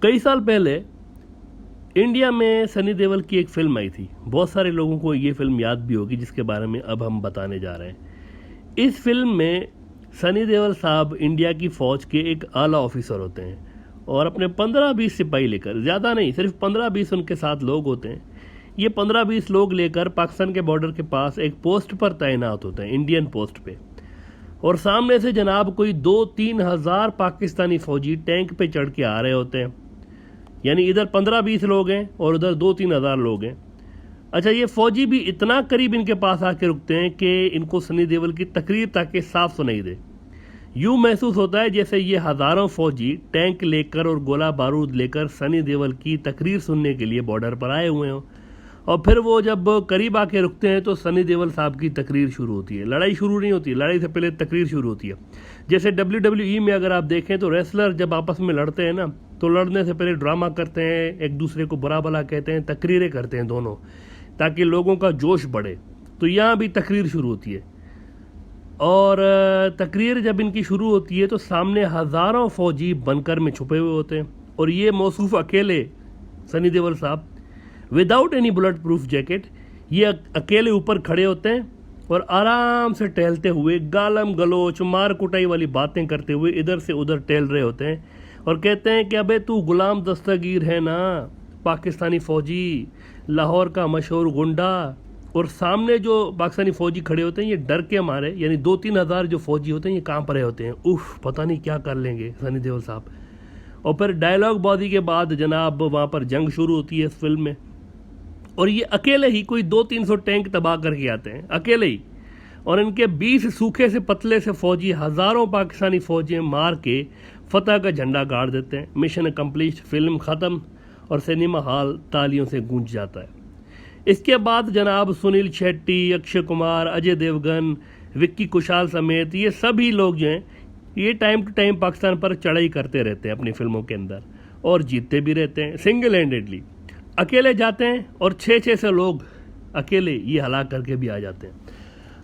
कई साल पहले इंडिया में सनी देओल की एक फिल्म आई थी। बहुत सारे लोगों को ये फिल्म याद भी होगी, जिसके बारे में अब हम बताने जा रहे हैं। इस फिल्म में सनी देओल साहब इंडिया की फ़ौज के एक आला ऑफिसर होते हैं और अपने 15-20 सिपाही लेकर, ज़्यादा नहीं, सिर्फ 15-20 उनके साथ लोग होते हैं। ये 15-20 लोग लेकर पाकिस्तान के बॉर्डर के पास एक पोस्ट पर तैनात होते हैं, इंडियन पोस्ट पे। और सामने से जनाब कोई 2-3 हज़ार पाकिस्तानी फ़ौजी टैंक पे चढ़ के आ रहे होते हैं। यानी इधर 15-20 लोग हैं और उधर 2-3 हज़ार लोग हैं। अच्छा, ये फ़ौजी भी इतना करीब इनके पास आके रुकते हैं कि इनको सनी देओल की तकरीर ताकि साफ सुनाई दे। यूँ महसूस होता है जैसे ये हज़ारों फ़ौजी टैंक लेकर और गोला बारूद लेकर सनी देओल की तकरीर सुनने के लिए बॉर्डर पर आए हुए हों। और फिर वो जब करीब आके रुकते हैं तो सनी देओल साहब की तकरीर शुरू होती है। लड़ाई शुरू नहीं होती, लड़ाई से पहले तकरीर शुरू होती है। जैसे WWE में अगर आप देखें तो रेसलर जब आपस में लड़ते हैं ना, तो लड़ने से पहले ड्रामा करते हैं, एक दूसरे को बुरा भला कहते हैं, तकरीरें करते हैं दोनों, ताकि लोगों का जोश बढ़े। तो यहाँ भी तकरीर शुरू होती है। और तकरीर जब इनकी शुरू होती है तो सामने हज़ारों फ़ौजी बनकर में छुपे हुए होते हैं और ये मौसूफ अकेले सनी देओल साहब without any bullet proof jacket, ये अकेले ऊपर खड़े होते हैं और आराम से टहलते हुए गालम गलोच मार कुटाई वाली बातें करते हुए इधर से उधर टहल रहे होते हैं और कहते हैं कि अबे तू गुलाम दस्तगीर है ना, पाकिस्तानी फ़ौजी, लाहौर का मशहूर गुंडा। और सामने जो पाकिस्तानी फ़ौजी खड़े होते हैं ये डर के मारे, यानी 2-3 हज़ार जो फ़ौजी होते हैं ये कांप रहे होते हैं, उफ पता नहीं क्या कर लेंगे सनी देओल साहब। और फिर डायलॉग बाजी के बाद जनाब वहाँ पर जंग शुरू होती है इस फिल्म में। और ये अकेले ही कोई 200-300 टैंक तबाह करके आते हैं, अकेले ही। और इनके 20 सूखे से पतले से फ़ौजी हज़ारों पाकिस्तानी फ़ौजी मार के फतह का झंडा गाड़ देते हैं। मिशन अकम्प्लिश्ड, फिल्म ख़त्म और सिनेमा हॉल तालियों से गूंज जाता है। इसके बाद जनाब सुनील शेट्टी, अक्षय कुमार, अजय देवगन, विक्की कौशल समेत ये सभी लोग जो हैं ये टाइम टू टाइम पाकिस्तान पर चढ़ाई करते रहते हैं अपनी फिल्मों के अंदर और जीतते भी रहते हैं। सिंगल हैंडेडली अकेले जाते हैं और 6-6 से लोग अकेले ये हलाक करके भी आ जाते हैं।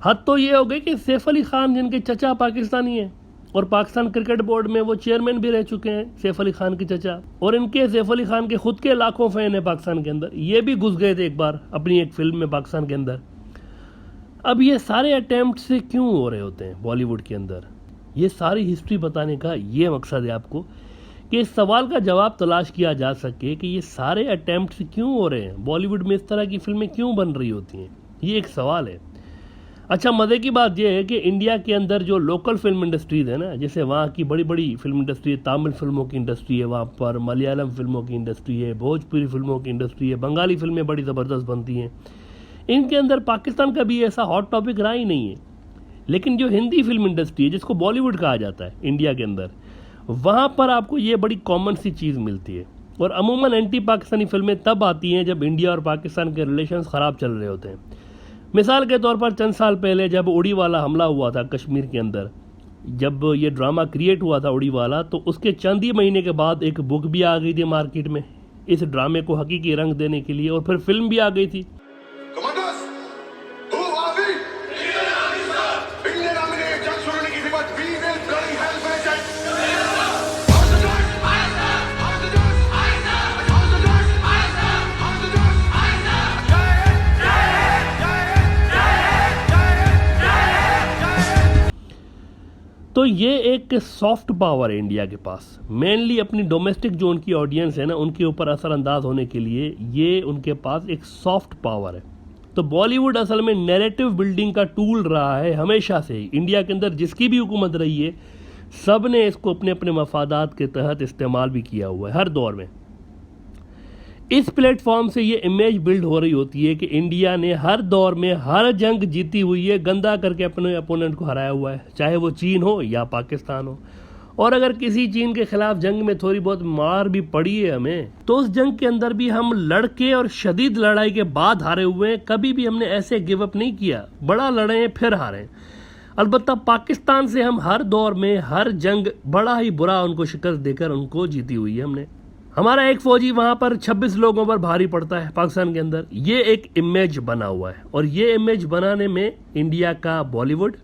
हद तो ये हो गई कि सैफ अली खान, जिनके चचा पाकिस्तानी हैं और पाकिस्तान क्रिकेट बोर्ड में वो चेयरमैन भी रह चुके हैं, सैफ अली खान के चचा, और इनके सैफ अली खान के खुद के लाखों फैन हैं पाकिस्तान के अंदर, ये भी घुस गए थे एक बार अपनी एक फिल्म में पाकिस्तान के अंदर। अब ये सारे अटैम्प्ट से क्यों हो रहे होते हैं बॉलीवुड के अंदर? ये सारी हिस्ट्री बताने का ये मकसद है आपको कि इस सवाल का जवाब तलाश किया जा सके कि ये सारे अटैम्प्ट क्यों हो रहे हैं, बॉलीवुड में इस तरह की फिल्में क्यों बन रही होती हैं। ये एक सवाल है। अच्छा, मज़े की बात यह है कि इंडिया के अंदर जो लोकल फिल्म इंडस्ट्रीज़ है ना, जैसे वहाँ की बड़ी बड़ी फिल्म इंडस्ट्री है, तमिल फिल्मों की इंडस्ट्री है, वहाँ पर मलयालम फिल्मों की इंडस्ट्री है, भोजपुरी फिल्मों की इंडस्ट्री है, बंगाली फिल्में बड़ी ज़बरदस्त बनती हैं। इनके अंदर पाकिस्तान का भी ऐसा हॉट टॉपिक रहा ही नहीं है। लेकिन जो हिंदी फिल्म इंडस्ट्री है, जिसको बॉलीवुड कहा जाता है इंडिया के अंदर, वहाँ पर आपको ये बड़ी कॉमन सी चीज़ मिलती है। और अमूमन एंटी पाकिस्तानी फिल्में तब आती हैं जब इंडिया और पाकिस्तान के रिलेशंस ख़राब चल रहे होते हैं। मिसाल के तौर पर चंद साल पहले जब उड़ी वाला हमला हुआ था कश्मीर के अंदर, जब ये ड्रामा क्रिएट हुआ था उड़ी वाला, तो उसके चंद ही महीने के बाद एक बुक भी आ गई थी मार्केट में इस ड्रामे को हकीकी रंग देने के लिए, और फिर फिल्म भी आ गई थी। तो ये एक सॉफ्ट पावर है इंडिया के पास, मेनली अपनी डोमेस्टिक जो उनकी ऑडियंस है ना, उनके ऊपर असरअंदाज होने के लिए ये उनके पास एक सॉफ्ट पावर है। तो बॉलीवुड असल में नैरेटिव बिल्डिंग का टूल रहा है हमेशा से ही। इंडिया के अंदर जिसकी भी हुकूमत रही है, सब ने इसको अपने अपने मफादात के तहत इस्तेमाल भी किया हुआ है हर दौर में। इस प्लेटफॉर्म से ये इमेज बिल्ड हो रही होती है कि इंडिया ने हर दौर में हर जंग जीती हुई है, गंदा करके अपने अपोनेंट को हराया हुआ है, चाहे वो चीन हो या पाकिस्तान हो। और अगर किसी चीन के खिलाफ जंग में थोड़ी बहुत मार भी पड़ी है हमें, तो उस जंग के अंदर भी हम लड़के और शदीद लड़ाई के बाद हारे हुए हैं। कभी भी हमने ऐसे गिव अप नहीं किया, बड़ा लड़े हैं फिर हारे। अलबत्ता पाकिस्तान से हम हर दौर में हर जंग बड़ा ही बुरा उनको शिकस्त देकर उनको जीती हुई है हमने। हमारा एक फौजी वहाँ पर 26 लोगों पर भारी पड़ता है पाकिस्तान के अंदर। ये एक इमेज बना हुआ है और ये इमेज बनाने में इंडिया का बॉलीवुड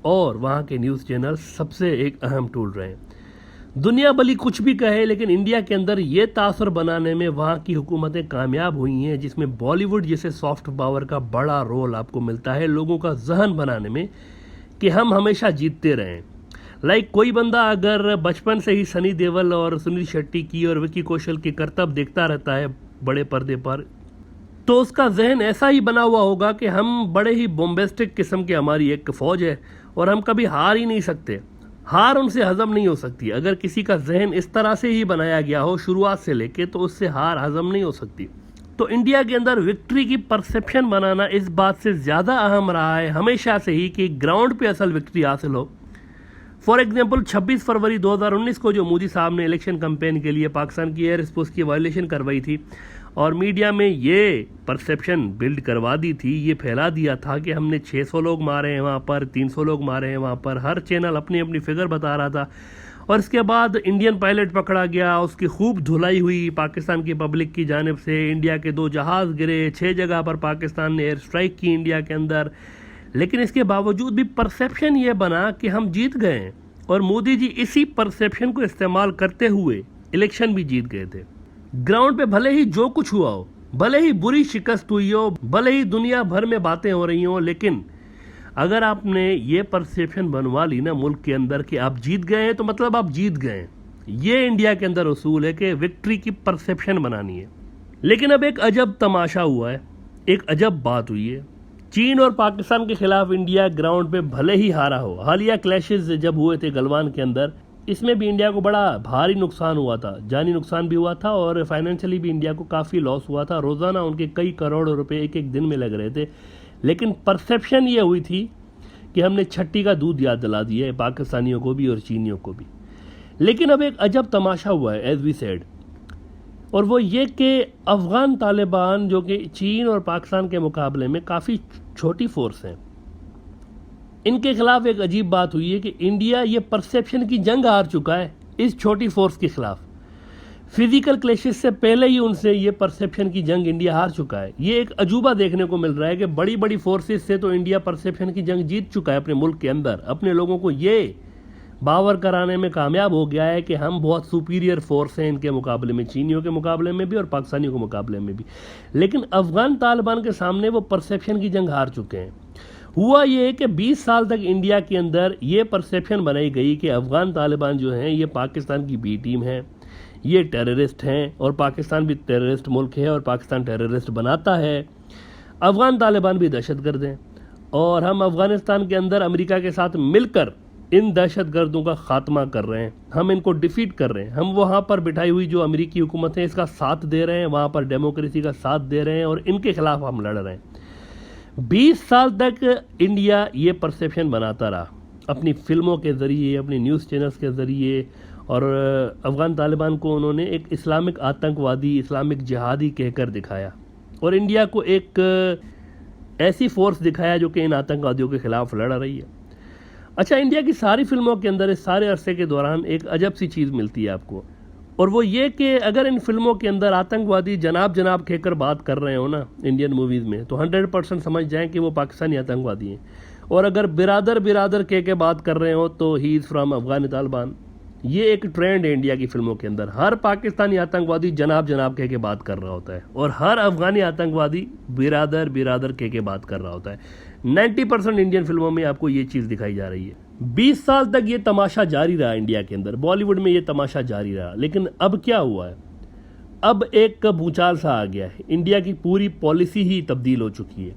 और वहाँ के न्यूज़ चैनल सबसे एक अहम टूल रहे हैं। दुनिया भली कुछ भी कहे, लेकिन इंडिया के अंदर ये तासुर बनाने में वहाँ की हुकूमतें कामयाब हुई हैं, जिसमें बॉलीवुड जैसे सॉफ्ट पावर का बड़ा रोल आपको मिलता है लोगों का जहन बनाने में कि हम हमेशा जीतते रहें। लाइक कोई बंदा अगर बचपन से ही सनी देओल और सुनील शेट्टी की और विकी कौशल के करतब देखता रहता है बड़े पर्दे पर, तो उसका जहन ऐसा ही बना हुआ होगा कि हम बड़े ही बोम्बेस्टिक किस्म की हमारी एक फौज है और हम कभी हार ही नहीं सकते, हार उनसे हजम नहीं हो सकती। अगर किसी का जहन इस तरह से ही बनाया गया हो शुरुआत से लेके, तो उससे हार हजम नहीं हो सकती। तो इंडिया के अंदर विक्ट्री की परसेप्शन बनाना इस बात से ज़्यादा अहम रहा है हमेशा से ही कि ग्राउंड पे असल विक्ट्री हासिल हो। फॉर एग्जांपल 26 फरवरी 2019 को जो मोदी साहब ने इलेक्शन कैंपेन के लिए पाकिस्तान की एयर स्पेस की वायलेशन करवाई थी और मीडिया में ये परसेप्शन बिल्ड करवा दी थी, ये फैला दिया था कि हमने 600 लोग मारे हैं वहाँ पर, 300 लोग मारे हैं वहाँ पर, हर चैनल अपनी अपनी फिगर बता रहा था। और इसके बाद इंडियन पायलट पकड़ा गया, उसकी खूब धुलाई हुई पाकिस्तान की पब्लिक की जानिब से, इंडिया के 2 जहाज़ गिरे, 6 जगह पर पाकिस्तान ने एयर स्ट्राइक की इंडिया के अंदर। लेकिन इसके बावजूद भी परसेप्शन ये बना कि हम जीत गए हैं और मोदी जी इसी परसेप्शन को इस्तेमाल करते हुए इलेक्शन भी जीत गए थे। ग्राउंड पे भले ही जो कुछ हुआ हो, भले ही बुरी शिकस्त हुई हो, भले ही दुनिया भर में बातें हो रही हो, लेकिन अगर आपने ये परसेप्शन बनवा ली ना मुल्क के अंदर कि आप जीत गए हैं, तो मतलब आप जीत गए हैं। ये इंडिया के अंदर उसूल है कि विक्ट्री की परसेप्शन बनानी है। लेकिन अब एक अजब तमाशा हुआ है, एक अजब बात हुई है। चीन और पाकिस्तान के खिलाफ इंडिया ग्राउंड पे भले ही हारा हो, हालिया क्लैशेस जब हुए थे गलवान के अंदर, इसमें भी इंडिया को बड़ा भारी नुकसान हुआ था, जानी नुकसान भी हुआ था और फाइनेंशियली भी इंडिया को काफ़ी लॉस हुआ था। रोज़ाना उनके कई करोड़ रुपए एक एक दिन में लग रहे थे। लेकिन परसेप्शन ये हुई थी कि हमने छट्टी का दूध याद दिला दिया है पाकिस्तानियों को भी और चीनियों को भी। लेकिन अब एक अजब तमाशा हुआ है, एज वी सेड, और वो ये कि अफ़गान तालिबान जो कि चीन और पाकिस्तान के मुकाबले में काफ़ी छोटी फोर्स हैं, इनके खिलाफ एक अजीब बात हुई है कि इंडिया ये परसेप्शन की जंग हार चुका है इस छोटी फोर्स के खिलाफ। फिजिकल क्लैशेस से पहले ही उनसे ये परसेप्शन की जंग इंडिया हार चुका है। ये एक अजूबा देखने को मिल रहा है कि बड़ी बड़ी फोर्सेस से तो इंडिया परसेप्शन की जंग जीत चुका है अपने मुल्क के अंदर, अपने लोगों को ये बावर कराने में कामयाब हो गया है कि हम बहुत सुपीरियर फोर्स हैं इनके मुकाबले में, चीनियों के मुकाबले में भी और पाकिस्तानियों के मुकाबले में भी। लेकिन अफगान तालिबान के सामने वो परसेप्शन की जंग हार चुके हैं। हुआ ये कि 20 साल तक इंडिया के अंदर ये परसेप्शन बनाई गई कि अफगान तालिबान जो हैं ये पाकिस्तान की बी टीम है, ये टेररिस्ट हैं और पाकिस्तान भी टेररिस्ट मुल्क है और पाकिस्तान टेररिस्ट बनाता है, अफगान तालिबान भी दहशतगर्द हैं और हम अफगानिस्तान के अंदर अमेरिका के साथ मिलकर इन दहशतगर्दों का खात्मा कर रहे हैं, हम इनको डिफीट कर रहे हैं, हम वहाँ पर बिठाई हुई जो अमेरिकी हुकूमत है इसका साथ दे रहे हैं, वहाँ पर डेमोक्रेसी का साथ दे रहे हैं और इनके खिलाफ हम लड़ रहे हैं। 20 साल तक इंडिया ये परसेप्शन बनाता रहा अपनी फिल्मों के ज़रिए, अपनी न्यूज़ चैनल्स के ज़रिए, और अफ़गान तालिबान को उन्होंने एक इस्लामिक आतंकवादी, इस्लामिक जिहादी कहकर दिखाया और इंडिया को एक ऐसी फोर्स दिखाया जो कि इन आतंकवादियों के ख़िलाफ़ लड़ रही है। अच्छा, इंडिया की सारी फिल्मों के अंदर इस सारे अरसे के दौरान एक अजब सी चीज़ मिलती है आपको, और वो ये कि अगर इन फिल्मों के अंदर आतंकवादी जनाब जनाब कहकर बात कर रहे हो ना इंडियन मूवीज़ में, तो 100% समझ जाएं कि वो पाकिस्तानी आतंकवादी हैं, और अगर बिरादर बिरादर कह के बात कर रहे हो तो he is from Afghan Taliban. ये एक ट्रेंड है इंडिया की फिल्मों के अंदर, हर पाकिस्तानी आतंकवादी जनाब जनाब कह के बात कर रहा होता है और हर अफ़गानी आतंकवादी बिरादर बिरादर कह के बात कर रहा होता है। 90% इंडियन फिल्मों में आपको ये चीज़ दिखाई जा रही है। 20 साल तक ये तमाशा जारी रहा इंडिया के अंदर, बॉलीवुड में ये तमाशा जारी रहा। लेकिन अब क्या हुआ है, अब एक भूचाल सा आ गया है, इंडिया की पूरी पॉलिसी ही तब्दील हो चुकी है।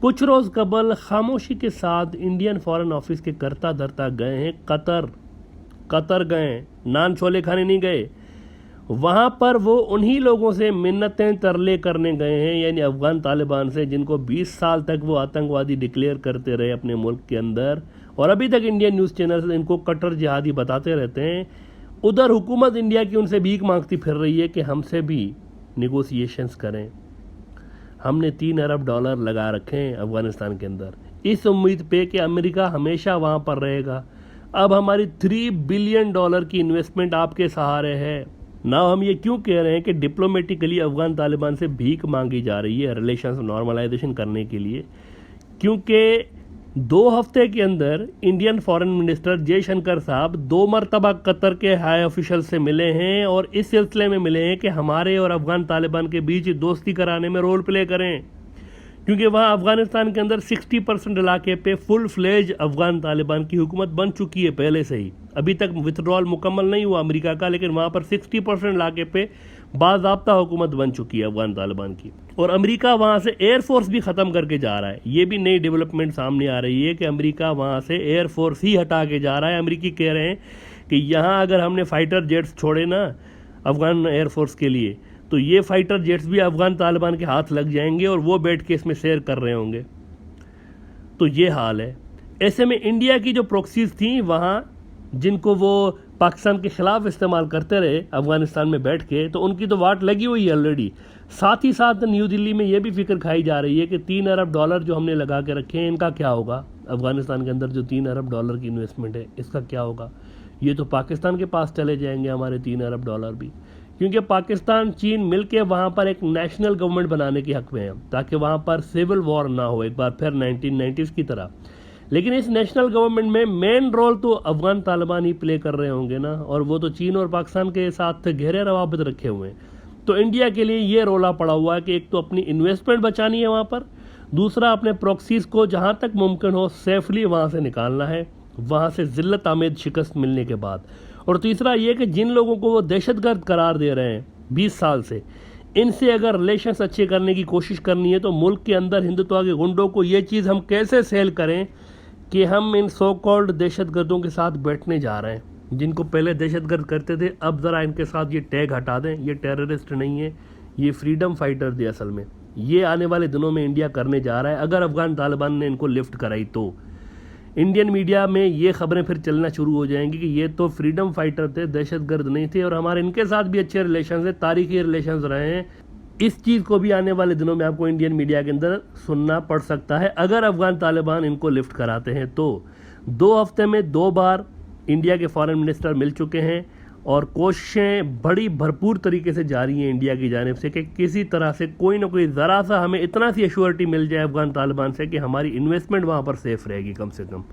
कुछ रोज़ कबल खामोशी के साथ इंडियन फॉरेन ऑफिस के करता धरता गए हैं कतर गए, नान छोले खाने नहीं गए। वहाँ पर वो उन्हीं लोगों से मिन्नतें तरले करने गए हैं, यानी अफ़गान तालिबान से, जिनको 20 साल तक वो आतंकवादी डिक्लेयर करते रहे अपने मुल्क के अंदर, और अभी तक इंडियन न्यूज़ चैनल इनको कट्टर जिहादी बताते रहते हैं। उधर हुकूमत इंडिया की उनसे भीख मांगती फिर रही है कि हमसे भी निगोसिएशंस करें। हमने $3 अरब लगा रखे हैं अफ़गानिस्तान के अंदर, इस उम्मीद पे कि अमेरिका हमेशा वहाँ पर रहेगा। अब हमारी $3 बिलियन की इन्वेस्टमेंट आपके सहारे है ना। हम ये क्यों कह रहे हैं कि डिप्लोमेटिकली अफ़गान तालिबान से भीख मांगी जा रही है रिलेशंस नॉर्मलाइजेशन करने के लिए, क्योंकि 2 हफ्ते के अंदर इंडियन फॉरेन मिनिस्टर जयशंकर साहब 2 मरतबा कतर के हाई ऑफिशियल से मिले हैं और इस सिलसिले में मिले हैं कि हमारे और अफगान तालिबान के बीच दोस्ती कराने में रोल प्ले करें, क्योंकि वहाँ अफगानिस्तान के अंदर 60% इलाके पे फुल फ्लेज अफगान तालिबान की हुकूमत बन चुकी है पहले से ही। अभी तक विथड्रॉल मुकम्मल नहीं हुआ अमेरिका का, लेकिन वहाँ पर 60% इलाके पे बाज़ाब्ता हुकूमत बन चुकी है अफगान तालिबान की। और अमेरिका वहाँ से एयरफोर्स भी ख़त्म करके जा रहा है। ये भी नई डेवलपमेंट सामने आ रही है कि अमेरिका वहाँ से एयरफोर्स ही हटा के जा रहा है। अमेरिकी कह रहे हैं कि यहाँ अगर हमने फाइटर जेट्स छोड़े ना अफगान एयरफोर्स के लिए, तो ये फाइटर जेट्स भी अफगान तालिबान के हाथ लग जाएंगे और वो बैठ के इसमें शेयर कर रहे होंगे। तो ये हाल है। ऐसे में इंडिया की जो प्रॉक्सीज थी वहाँ, जिनको वो पाकिस्तान के ख़िलाफ़ इस्तेमाल करते रहे अफ़गानिस्तान में बैठ के, तो उनकी तो वाट लगी हुई है ऑलरेडी। साथ ही साथ न्यू दिल्ली में ये भी फिक्र खाई जा रही है कि $3 अरब जो हमने लगा के रखे हैं, इनका क्या होगा। अफ़गानिस्तान के अंदर जो $3 अरब की इन्वेस्टमेंट है, इसका क्या होगा। ये तो पाकिस्तान के पास चले जाएंगे हमारे $3 अरब भी, क्योंकि पाकिस्तान चीन मिलके वहाँ पर एक नेशनल गवर्नमेंट बनाने के हक़ में है, ताकि वहाँ पर सिविल वॉर ना हो एक बार फिर 1990s की तरह। लेकिन इस नेशनल गवर्नमेंट में मेन रोल तो अफगान तालिबान ही प्ले कर रहे होंगे ना, और वो तो चीन और पाकिस्तान के साथ गहरे रवाबित रखे हुए हैं। तो इंडिया के लिए ये रोला पड़ा हुआ है कि एक तो अपनी इन्वेस्टमेंट बचानी है वहाँ पर, दूसरा अपने प्रॉक्सीज को जहाँ तक मुमकिन हो सेफली वहाँ से निकालना है, वहाँ से ज़िल्लत आमेद शिकस्त मिलने के बाद, और तीसरा ये कि जिन लोगों को वो दहशतगर्द करार दे रहे हैं 20 साल से, इनसे अगर रिलेशंस अच्छे करने की कोशिश करनी है तो मुल्क के अंदर हिंदुत्व के गुंडों को ये चीज़ हम कैसे सेल करें कि हम इन सो कॉल्ड दहशतगर्दों के साथ बैठने जा रहे हैं, जिनको पहले दहशतगर्द करते थे, अब ज़रा इनके साथ ये टैग हटा दें। ये टेररिस्ट नहीं है, ये फ्रीडम फाइटर थे असल में। ये आने वाले दिनों में इंडिया करने जा रहा है अगर अफगान तालिबान ने इनको लिफ्ट कराई तो। इंडियन मीडिया में ये खबरें फिर चलना शुरू हो जाएंगी कि ये तो फ्रीडम फाइटर थे, दहशतगर्द नहीं थे, और हमारे इनके साथ भी अच्छे रिलेशंस हैं, तारीखी रिलेशंस रहे हैं। इस चीज़ को भी आने वाले दिनों में आपको इंडियन मीडिया के अंदर सुनना पड़ सकता है अगर अफगान तालिबान इनको लिफ्ट कराते हैं तो। 2 हफ्ते में 2 बार इंडिया के फॉरेन मिनिस्टर मिल चुके हैं और कोशिशें बड़ी भरपूर तरीके से जारी हैं इंडिया की जानिब से कि किसी तरह से कोई ना कोई ज़रा सा हमें इतना सी एश्योरिटी मिल जाए अफगान तालिबान से कि हमारी इन्वेस्टमेंट वहाँ पर सेफ रहेगी कम से कम।